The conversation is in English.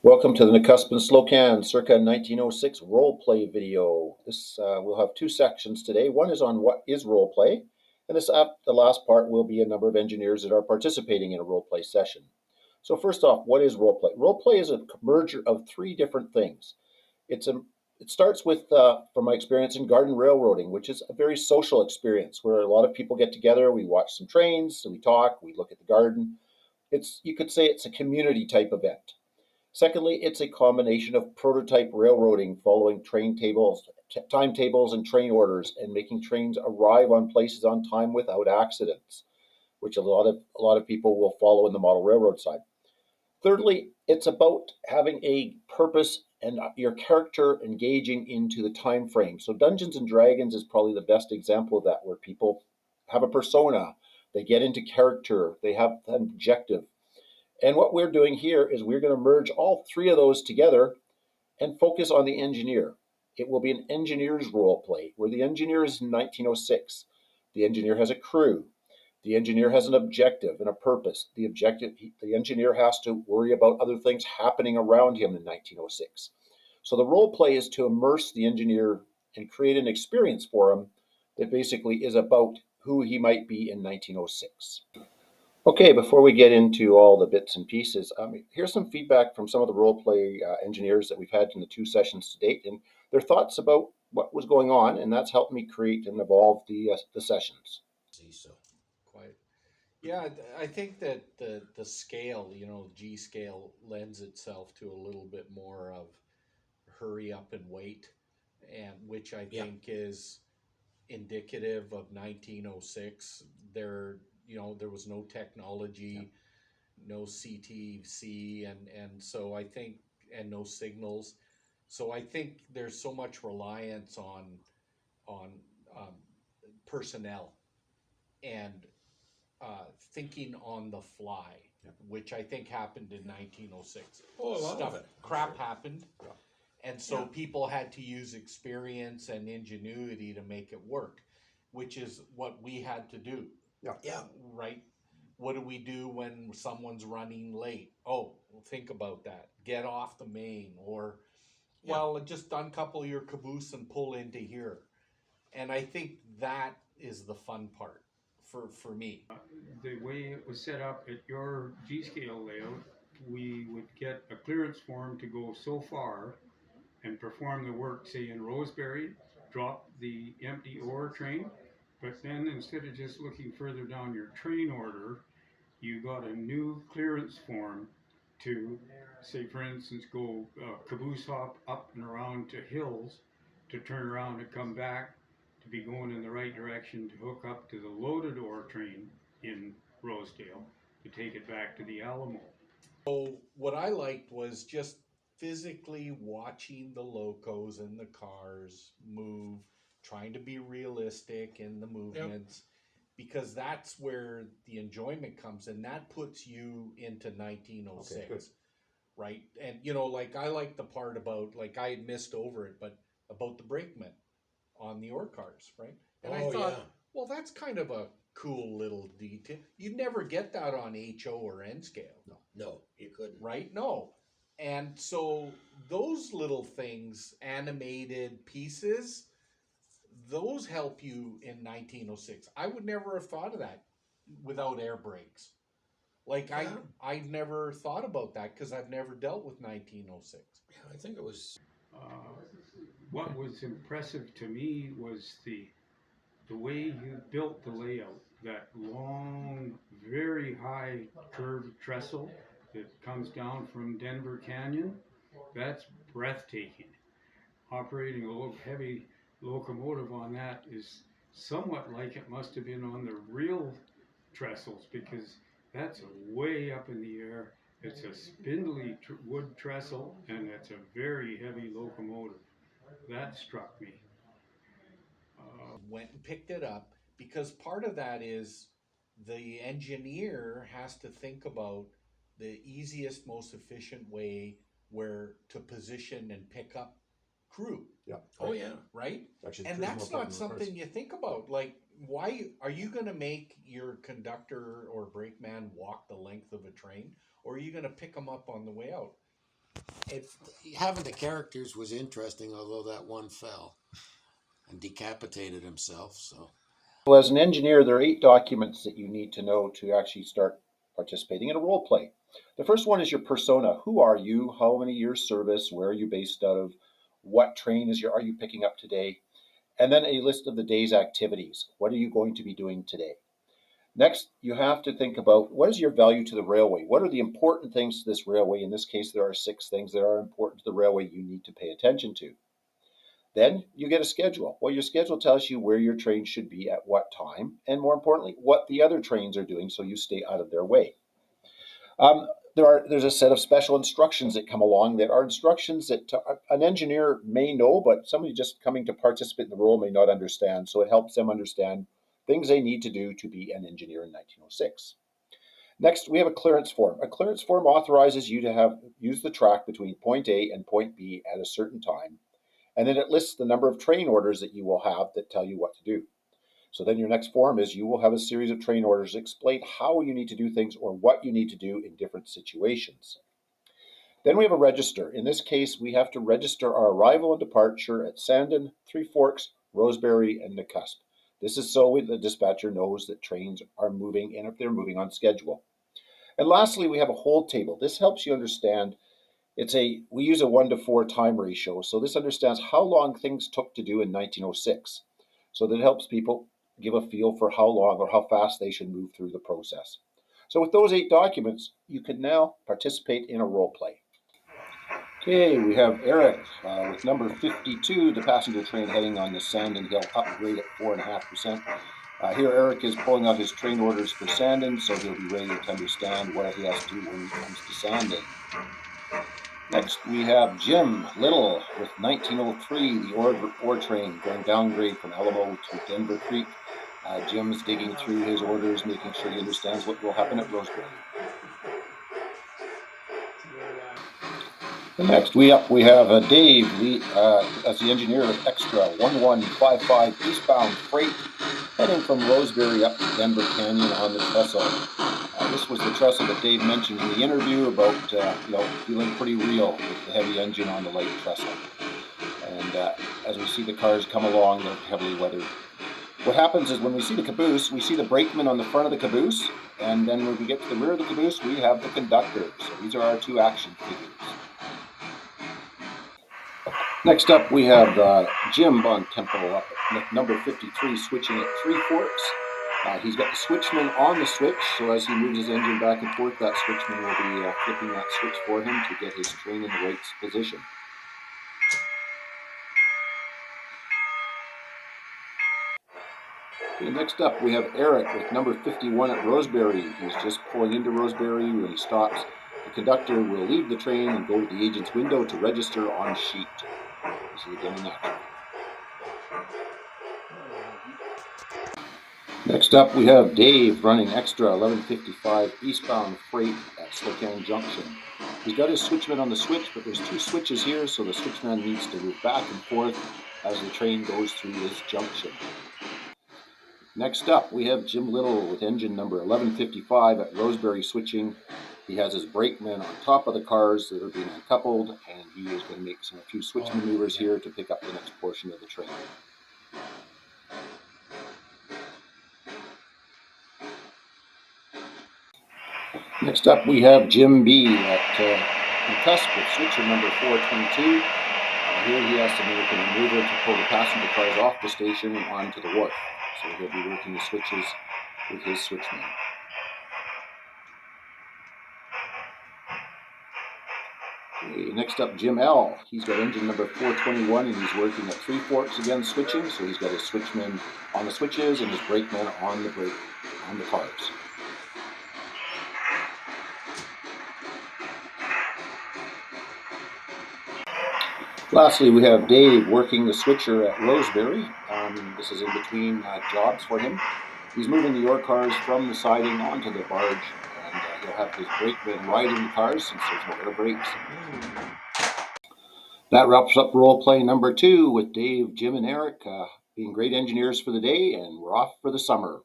Welcome to the Nakusp and Slocan circa 1906 role play video. This we'll have two sections today. One is on what is role play, and the last part will be a number of engineers that are participating in a role play session. So first off, what is role play? Role play is a merger of three different things. It starts with, from my experience in garden railroading, which is a very social experience where a lot of people get together. We watch some trains, we talk, we look at the garden. You could say it's a community type event. Secondly, it's a combination of prototype railroading following timetables and train orders and making trains arrive on places on time without accidents, which a lot of people will follow in the model railroad side. Thirdly, it's about having a purpose and your character engaging into the time frame. So Dungeons and Dragons is probably the best example of that, where people have a persona, they get into character, they have an objective. And what we're doing here is we're going to merge all three of those together and focus on the engineer. It will be an engineer's role play where the engineer is in 1906. The engineer has a crew. The engineer has an objective and a purpose. The engineer has to worry about other things happening around him in 1906. So the role play is to immerse the engineer and create an experience for him that basically is about who he might be in 1906. Okay, before we get into all the bits and pieces, here's some feedback from some of the role play engineers that we've had in the two sessions to date, and their thoughts about what was going on, and that's helped me create and evolve the sessions. See, so quite. Yeah, I think that the scale, G scale lends itself to a little bit more of hurry up and wait, and which I Yeah. think is indicative of 1906. There was no technology, no CTC, and so I think, and no signals. So I think there's so much reliance on um, personnel and thinking on the fly, Yeah. which I think happened in 1906. Oh, a lot Stuff, of it. crap happened, Yeah. and so Yeah. people had to use experience and ingenuity to make it work, which is what we had to do. Yeah. Yeah. Right? What do we do when someone's running late? Oh, well, think about that. Get off the main, or Yeah. well, just uncouple your caboose and pull into here. And I think that is the fun part for me. The way it was set up at your G-scale layout, we would get a clearance form to go so far and perform the work, say in Roseberry, drop the empty ore train, but then instead of just looking further down your train order, you got a new clearance form to, say for instance, go caboose hop up and around to hills to turn around and come back to be going in the right direction to hook up to the loaded ore train in Rosedale to take it back to the Alamo. So what I liked was just physically watching the locos and the cars move, trying to be realistic in the movements, because that's where the enjoyment comes, and that puts you into Okay, good. 1906, right? And like I like the part about, like, I had missed over it, but about the brakemen on the ore cars, right? And I Oh, thought, yeah. well, that's kind of a cool little detail. You'd never get that on HO or N scale, No, you couldn't. right? No. And so those little things, animated pieces, those help you in 1906. I would never have thought of that without air brakes. Like Yeah. I've never thought about that because I've never dealt with 1906. Yeah, I think it was. Uh, what was impressive to me was the way you built the layout, that long, very high curved trestle that comes down from Denver Canyon, that's breathtaking. Operating a heavy locomotive on that is somewhat like it must have been on the real trestles, because that's way up in the air. It's a spindly wood trestle and it's a very heavy locomotive. That struck me. Went and picked it up, because part of that is the engineer has to think about the easiest, most efficient way where to position and pick up crew. Yeah. Oh, yeah. Right? Actually, And crew's more that's important not than the cars. something you think about. Like, why are you going to make your conductor or brakeman walk the length of a train, or are you going to pick them up on the way out? Having the characters was interesting, although that one fell and decapitated himself. So Well, as an engineer, there are 8 documents that you need to know to actually start participating in a role play. The first one is your persona. Who are you? How many years service? Where are you based out of? What train are you picking up today? And then a list of the day's activities. What are you going to be doing today? Next, you have to think about what is your value to the railway? What are the important things to this railway? In this case, there are 6 things that are important to the railway you need to pay attention to. Then you get a schedule. Well, your schedule tells you where your train should be at what time, and more importantly, what the other trains are doing so you stay out of their way. There's a set of special instructions that come along that are instructions that an engineer may know, but somebody just coming to participate in the role may not understand. So it helps them understand things they need to do to be an engineer in 1906. Next, we have a clearance form. A clearance form authorizes you to use the track between point A and point B at a certain time, and then it lists the number of train orders that you will have that tell you what to do. So then your next form is you will have a series of train orders that explain how you need to do things or what you need to do in different situations. Then we have a register. In this case, we have to register our arrival and departure at Sandon, Three Forks, Rosebery, and Nakusp. This is so the dispatcher knows that trains are moving and if they're moving on schedule. And lastly, we have a hold table. This helps you understand we use a 1-to-4 time ratio, so this understands how long things took to do in 1906. So that helps people give a feel for how long or how fast they should move through the process. So with those 8 documents, you can now participate in a role play. Okay, we have Eric with number 52, the passenger train heading on the Sandon Hill upgrade at 4.5%. Here Eric is pulling out his train orders for Sandon, so he'll be ready to understand what he has to do when he comes to Sandon. Next, we have Jim Little with 1903, the ore train going downgrade from Alamo to Denver Creek. Jim's digging through his orders, making sure he understands what will happen at Rosebery. And next, we have Dave as the engineer of Extra 1155 eastbound freight heading from Rosebery up to Denver Canyon on the trestle. This was the trestle that Dave mentioned in the interview about feeling pretty real with the heavy engine on the light trestle. And as we see the cars come along, they're heavily weathered. What happens is when we see the caboose, we see the brakeman on the front of the caboose, and then when we get to the rear of the caboose, we have the conductor. So these are our 2 action figures. Next up, we have Jim Bontempo up at number 53, switching at Three Forks. He's got the switchman on the switch, so as he moves his engine back and forth, that switchman will be flipping that switch for him to get his train in the right position. Okay, next up, we have Eric with number 51 at Rosebery. He's just pulling into Rosebery. When he stops, the conductor will leave the train and go to the agent's window to register on sheet. This is again in action. Next up, we have Dave running Extra 1155 eastbound freight at Slocan Junction. He's got his switchman on the switch, but there's 2 switches here, so the switchman needs to move back and forth as the train goes through this junction. Next up, we have Jim Little with engine number 1155 at Rosebery switching. He has his brakeman on top of the cars that are being uncoupled, and he is going to make a few switch maneuvers here to pick up the next portion of the train. Next up, we have Jim B. at Nakusp with switcher number 422. Here he has to make a maneuver to pull the passenger cars off the station and onto the wharf. So he'll be working the switches with his switchman. Okay, next up, Jim L. He's got engine number 421 and he's working at Three Forks again switching. So he's got his switchman on the switches and his brakeman on the cars. Lastly, we have Dave working the switcher at Rosebery. This is in between jobs for him. He's moving the ore cars from the siding onto the barge, and he'll have his brakeman riding the cars since there's no air brakes. That wraps up role play number 2 with Dave, Jim, and Eric being great engineers for the day, and we're off for the summer.